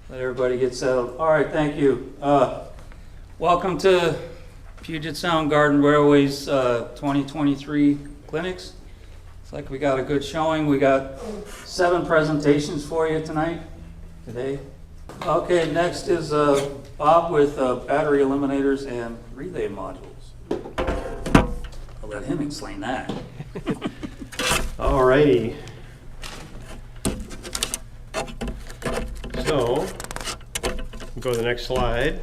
Let everybody get settled. All right, thank you. Welcome to Puget Sound Garden Railway's 2023 clinics. It's like we got a good showing. We got 7 presentations for you today. Okay, next is Bob with battery eliminators and relay modules. I'll let him explain that. All righty. So, go to the next slide.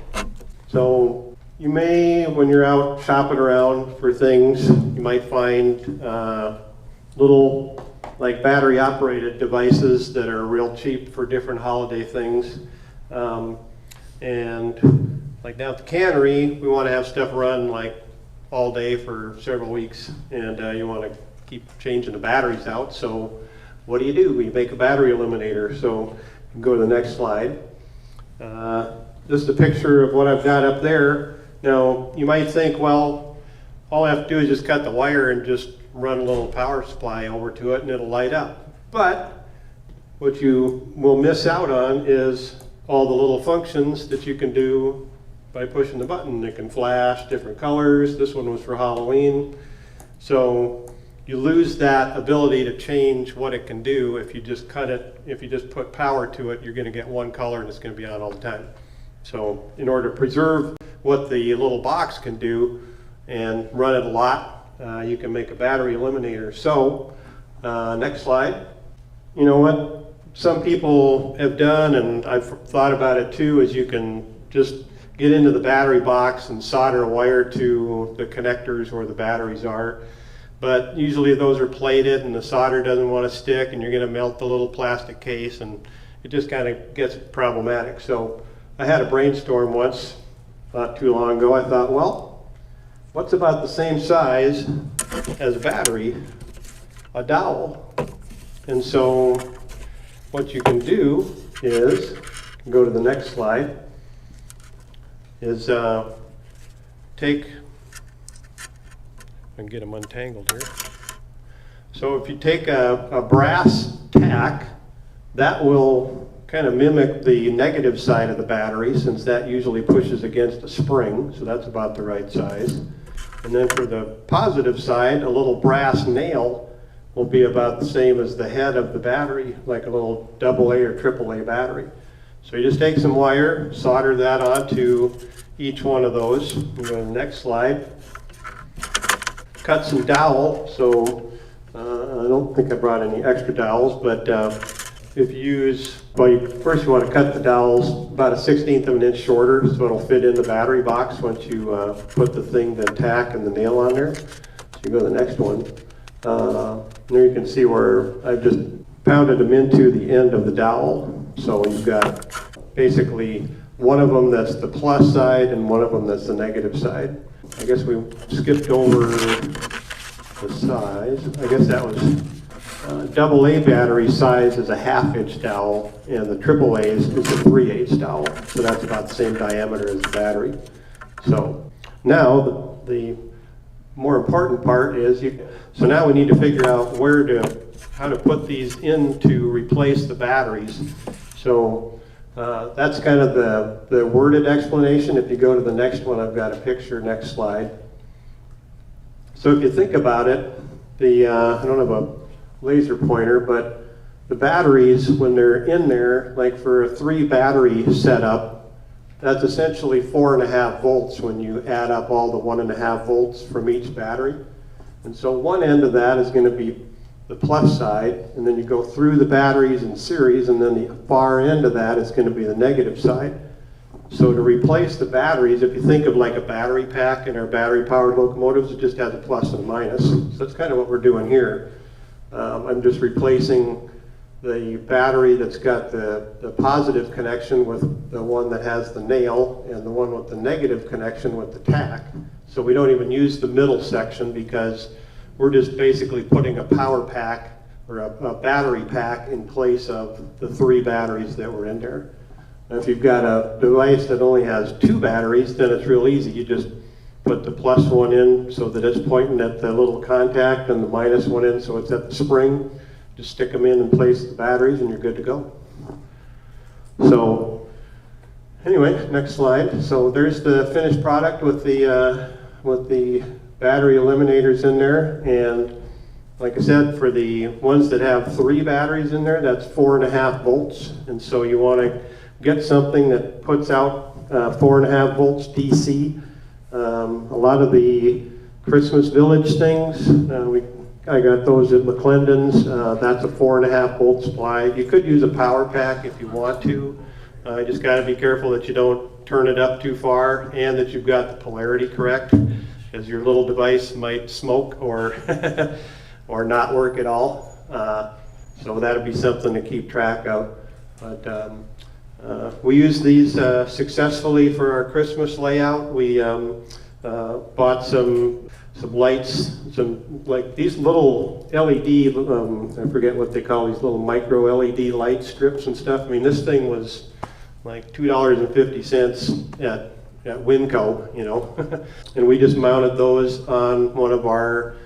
So, you may, when you're out shopping around for things, you might find little, like battery operated devices that are real cheap for different holiday things. And like down at the cannery, we want to have stuff run like all day for several weeks, and you want to keep changing the batteries out. So what do? We make a battery eliminator. So you can go to the next slide. This is a picture of what I've got up there. Now you might think, well, all I have to do is just cut the wire and just run a little power supply over to it and it'll light up. But what you will miss out on is all the little functions that you can do by pushing the button. It can flash different colors. This one was for Halloween. So you lose that ability to change what it can do if you just cut it. If you just put power to it, you're going to get one color and it's going to be on all the time. So in order to preserve what the little box can do and run it a lot, you can make a battery eliminator. So next slide. You know what some people have done, and I've thought about it too, is you can just get into the battery box and solder a wire to the connectors where the batteries are. But usually those are plated and the solder doesn't want to stick and you're going to melt the little plastic case and it just kind of gets problematic. So I had a brainstorm once, not too long ago. I thought, well, what's about the same size as a battery? A dowel. And so what you can do is, go to the next slide, is take, and get them untangled here. So if you take a brass tack, that will kind of mimic the negative side of the battery, since that usually pushes against a spring, so that's about the right size. And then for the positive side, a little brass nail will be about the same as the head of the battery, like a little AA or AAA battery. So you just take some wire, solder that onto each one of those. We go to the next slide. Cut some dowel. So I don't think I brought any extra dowels, but if you use, well, first you want to cut the dowels about a 1/16 of an inch shorter, so it'll fit in the battery box once you put the thing, the tack and the nail on there. So you go to the next one. There you can see where I've just pounded them into the end of the dowel. So you've got basically one of them that's the plus side and one of them that's the negative side. I guess we skipped over the size. I guess that was AA battery size is a 1/2 inch dowel, and the AAA is a 3/8 dowel. So that's about the same diameter as the battery. So now the more important part is, so now we need to figure out how to put these in to replace the batteries. So that's kind of the worded explanation. If you go to the next one, I've got a picture, next slide. So if you think about it, I don't have a laser pointer, but the batteries, when they're in there, like for a 3 battery setup, that's essentially 4.5 volts when you add up all the 1.5 volts from each battery. And so one end of that is going to be the plus side, and then you go through the batteries in series, and then the far end of that is going to be the negative side. So to replace the batteries, if you think of like a battery pack in our battery powered locomotives, it just has a plus and a minus. So that's kind of what we're doing here. I'm just replacing the battery that's got the positive connection with the one that has the nail, and the one with the negative connection with the tack. So we don't even use the middle section because we're just basically putting a power pack or a battery pack in place of the 3 batteries that were in there. Now, if you've got a device that only has 2 batteries, then it's real easy. You just put the plus one in so that it's pointing at the little contact, and the minus one in so it's at the spring. Just stick them in and place the batteries and you're good to go. So Anyway, next slide. So there's the finished product with the battery eliminators in there, and like I said, for the ones that have 3 batteries in there, that's 4.5 volts, and so you want to get something that puts out 4.5 volts DC. A lot of the Christmas Village things, I got those at McClendon's. That's a 4.5 volt supply. You could use a power pack if you want to. You just got to be careful that you don't turn it up too far and that you've got the polarity correct, because your little device might smoke or or not work at all. So that'd be something to keep track of. But we use these successfully for our Christmas layout. We bought some lights, like these little LED, I forget what they call these little micro LED light strips and stuff. I mean, this thing was like $2.50 at Winco, you know. And we just mounted those on one of our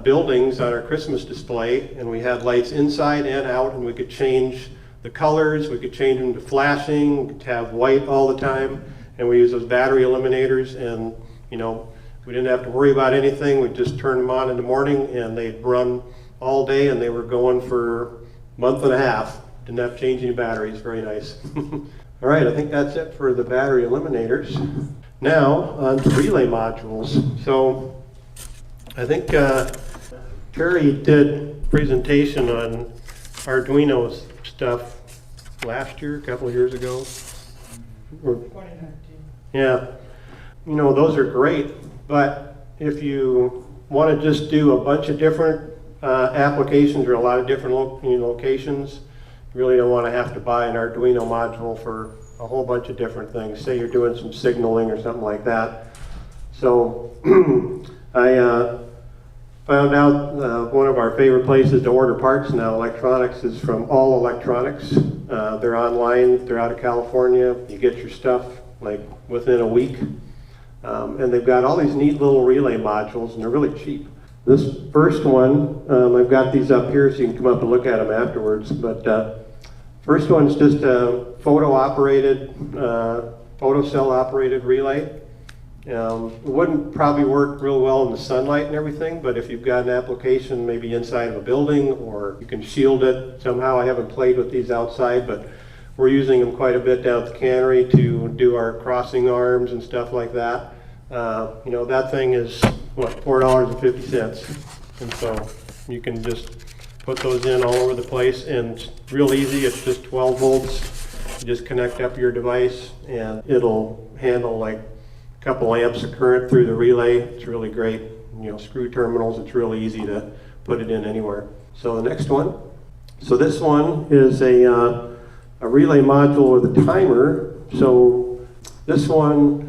buildings on our Christmas display, and we had lights inside and out, and we could change the colors, we could change them to flashing, we could have white all the time, and we use those battery eliminators, and you know, we didn't have to worry about anything. We'd just turn them on in the morning and they'd run all day, and they were going for a month and a half. Didn't have to change any batteries. Very nice. All right, I think that's it for the battery eliminators. Now on to relay modules. So I think Terry did a presentation on Arduino stuff last year, a couple of years ago. 2019. Yeah, you know, those are great, but if you want to just do a bunch of different applications or a lot of different locations, you really don't want to have to buy an Arduino module for a whole bunch of different things. Say you're doing some signaling or something like that. So I found out one of our favorite places to order parts now, electronics, is from All Electronics. They're online, they're out of California. You get your stuff like within a week. And they've got all these neat little relay modules, and they're really cheap. This first one, I've got these up here so you can come up and look at them afterwards, but first one's just a photo-operated, photocell operated relay. It wouldn't probably work real well in the sunlight and everything, but if you've got an application maybe inside of a building, or you can shield it somehow. I haven't played with these outside, but we're using them quite a bit down at the cannery to do our crossing arms and stuff like that. You know, that thing is, what, $4.50. And so you can just put those in all over the place, and it's real easy. It's just 12 volts. You just connect up your device and it'll handle like a couple amps of current through the relay. It's really great. You know, screw terminals, it's really easy to put it in anywhere. So the next one. So this one is a relay module with a timer. So this one,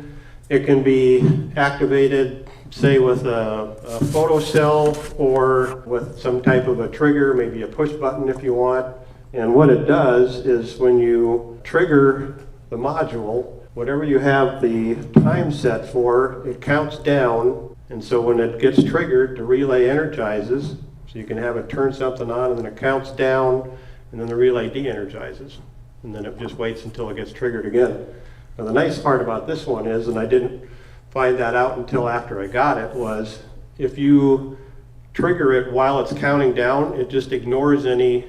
it can be activated, say, with a photocell or with some type of a trigger, maybe a push button if you want. And what it does is when you trigger the module, whatever you have the time set for, it counts down. And so when it gets triggered, the relay energizes. So you can have it turn something on, and then it counts down, and then the relay de-energizes. And then it just waits until it gets triggered again. Now the nice part about this one is, and I didn't find that out until after I got it, was if you trigger it while it's counting down, it just ignores any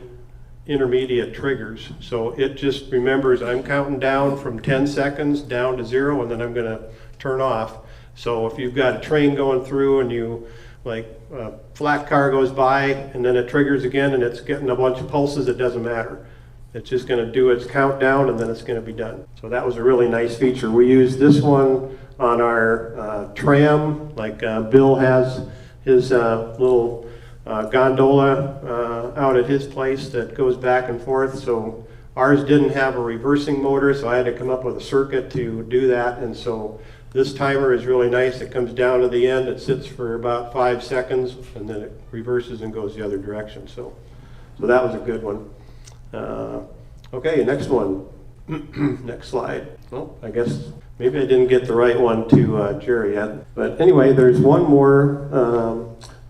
intermediate triggers. So it just remembers I'm counting down from 10 seconds down to 0, and then I'm going to turn off. So if you've got a train going through and you, like, a flat car goes by and then it triggers again and it's getting a bunch of pulses, it doesn't matter. It's just going to do its countdown, and then it's going to be done. So that was a really nice feature. We use this one on our tram, like Bill has his little gondola out at his place that goes back and forth. So ours didn't have a reversing motor, so I had to come up with a circuit to do that. And so this timer is really nice. It comes down to the end, it sits for about 5 seconds, and then it reverses and goes the other direction. So that was a good one. Okay, next one. Next slide. Well, I guess maybe I didn't get the right one to Jerry yet. But anyway, there's one more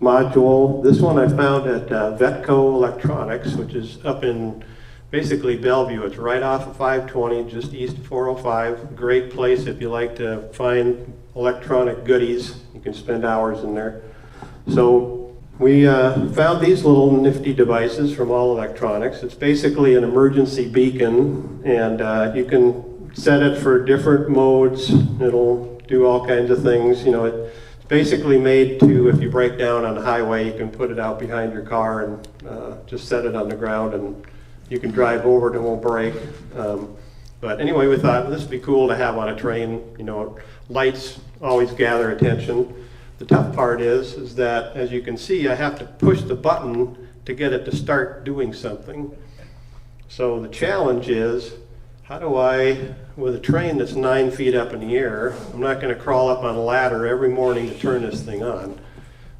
module. This one I found at Vetco Electronics, which is up in basically Bellevue. It's right off of 520, just east of 405. Great place if you like to find electronic goodies. You can spend hours in there. So we found these little nifty devices from All Electronics. It's basically an emergency beacon, and you can set it for different modes. It'll do all kinds of things. You know, it's basically made to, if you break down on the highway, you can put it out behind your car and just set it on the ground, and you can drive over it and it won't break. But anyway, we thought this would be cool to have on a train. You know, lights always gather attention. The tough part is that, as you can see, I have to push the button to get it to start doing something. So the challenge is, how do I, with a train that's 9 feet up in the air, I'm not going to crawl up on a ladder every morning to turn this thing on.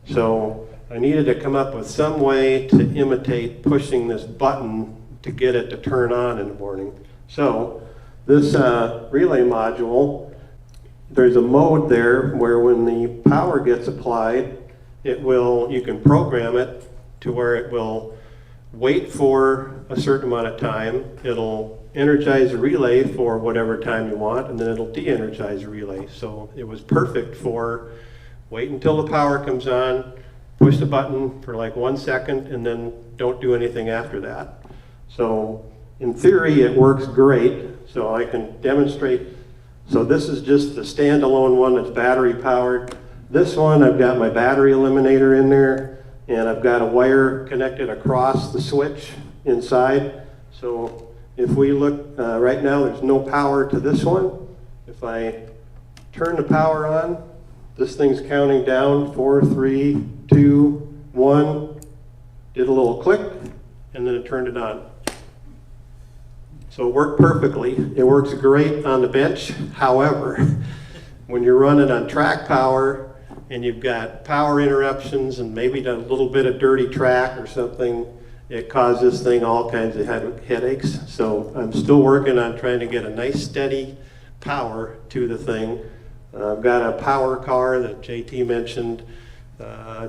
So I needed to come up with some way to imitate pushing this button to get it to turn on in the morning. So this relay module, there's a mode there where when the power gets applied, you can program it to where it will wait for a certain amount of time. It'll energize the relay for whatever time you want, and then it'll de-energize the relay. So it was perfect for wait until the power comes on, push the button for like 1 second, and then don't do anything after that. So in theory, it works great. So I can demonstrate. So this is just the standalone one that's battery powered. This one, I've got my battery eliminator in there, and I've got a wire connected across the switch inside. So if we look, right now there's no power to this one. If I turn the power on, this thing's counting down, 4, 3, 2, 1, did a little click, and then it turned it on. So it worked perfectly. It works great on the bench. However, when you're running on track power and you've got power interruptions and maybe a little bit of dirty track or something, it causes this thing all kinds of headaches. So I'm still working on trying to get a nice steady power to the thing. I've got a power car that JT mentioned,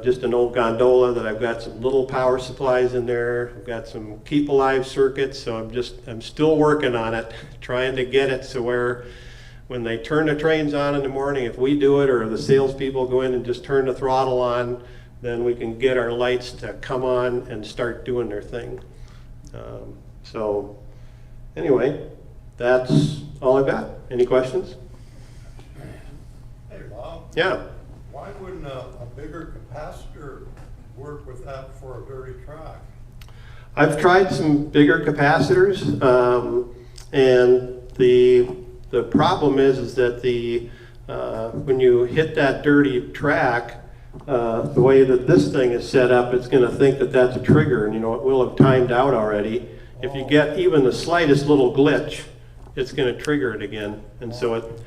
just an old gondola that I've got some little power supplies in there. I've got some keep alive circuits, so I'm still working on it, trying to get it to where when they turn the trains on in the morning, if we do it or the salespeople go in and just turn the throttle on, then we can get our lights to come on and start doing their thing. So anyway, that's all I've got. Any questions? Hey, Bob. Yeah. Why wouldn't a bigger capacitor work with that for a dirty track? I've tried some bigger capacitors, and the problem is that when you hit that dirty track, the way that this thing is set up, it's going to think that that's a trigger, and you know it will have timed out already. If you get even the slightest little glitch, it's going to trigger it again, and so it.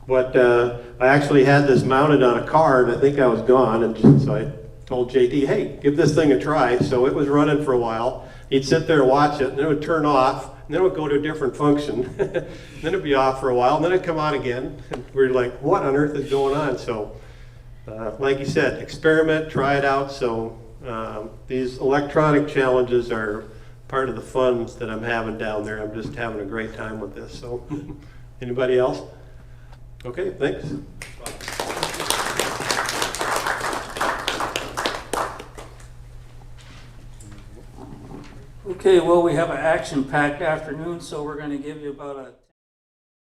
But I actually had this mounted on a car, and I think I was gone, and so I told JT, hey, give this thing a try. So it was running for a while. He'd sit there and watch it, and then it would turn off, and then it would go to a different function. Then it'd be off for a while, and then it'd come on again. And we were like, what on earth is going on? So like you said, experiment, try it out. So these electronic challenges are part of the fun that I'm having down there. I'm just having a great time with this. So anybody else? Okay, thanks. Okay, well, we have an action-packed afternoon, so we're going to give you about a